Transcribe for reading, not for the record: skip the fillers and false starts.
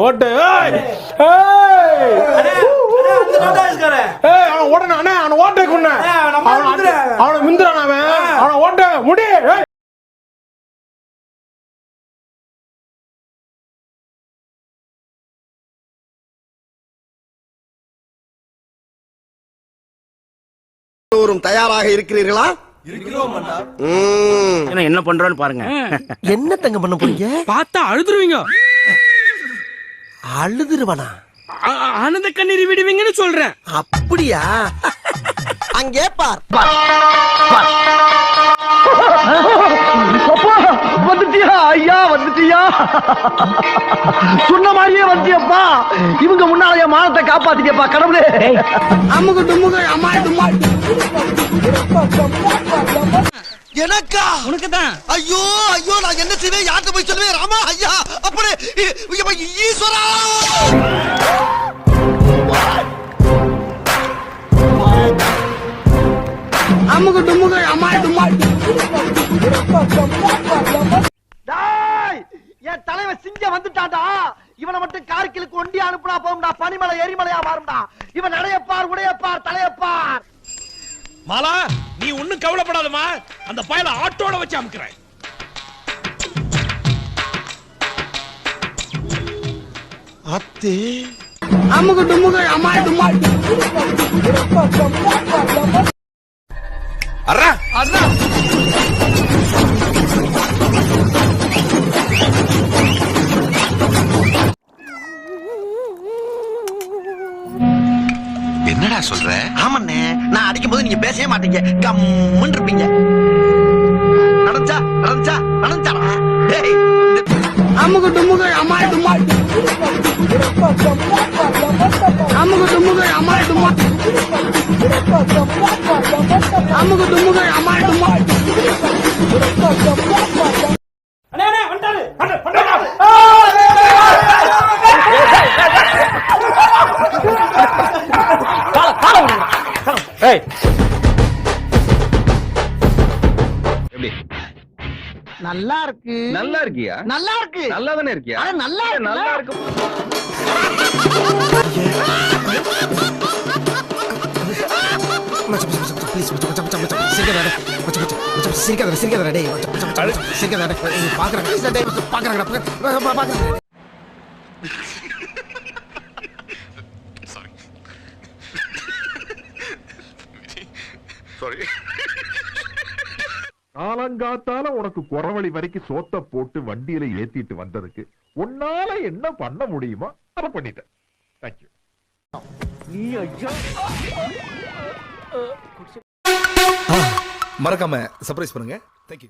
ஓட்டு ஓடணும் அண்ணே அவனை ஓட்டை கொண்ட அவனை மிந்திரான் அவனை ஓட்ட முடி தயாராக இருக்கிறீர்களா? என்ன பண்றோன்னு பாருங்க. என்ன தங்க பண்ண போறீங்க? பார்த்தா அழுதுருவீங்க. அழுதுருவனா? ஆனந்த கண்ணீர் விடுவீங்கன்னு சொல்றேன். அப்படியா? அங்கே பார். வந்துட்டியா ஐயா, வந்துட்டியா? சொன்ன மாதிரியே வந்துட்டியப்பா. இவங்க முன்னால மானத்தை காப்பாத்திட்டியப்பா கடவுளே. அம்முக்கு தும்முக்கு அம்மாள் தும்மாள். எனக்கா? உனக்குதான். ஐயோ ஐயோ, நான் என்ன செய்வேன்? யார்கிட்ட போய் சொல்லுவேன்? ராமா ஐயா, அப்படி ஈஸ்வரா. அம்முக்கு தும்முக்கு அம்மாள் தும்மாள். என் தலைவன் சிங்க வந்துட்டான்டா. இவனை மட்டும் கார்கிலுக்கு ஒண்டி அனுப்புனா போகும்டா. பனிமலை எரிமலையா மாறும்டா. இவன் நடையப்பார், உடையப்பார், தலையப்பார். மாலா, நீ ஒண்ணும் கவலைப்படாதமா. அந்த பயல ஆட்டோட வச்சு அமுக்குறேன். அத்தே, அம்முக்கு தும்முக்கு அம்மாள் தும்மாள். அரா அண்ணா என்னடா சொல்ற? ஆமண்ணே, நான் அடிக்கும் போது நீங்க பேசவே மாட்டீங்க, கம்முன்னு இருப்பீங்க. நடந்துச்சா நடந்துச்சா நடந்துச்சாடா. டேய், அம்முக்கு தும்முக்கு அம்மாள் தும்மாள். அம்முக்கு தும்முக்கு அம்மாள் தும்மாள். அம்முக்கு தும்முக்கு அம்மாள் தும்மாள். அண்ணே அண்ணே வந்துட்டாரு நல்லா இருக்கு. நல்லா இருக்கியா? நல்லா இருக்கு. நல்லா தானே இருக்கியா? நல்லா நல்லா இருக்கு. காலங்காத்தால உனக்கு குறவழி வரைக்கும் சோத்த போட்டு வண்டியில ஏத்திட்டு வந்ததுக்கு உன்னால என்ன பண்ண முடியுமோ அதை பண்ணிட்டேன். தேங்க்யூ. மறக்காம சர்ப்ரைஸ் பண்ணுங்க. தேங்க்யூ.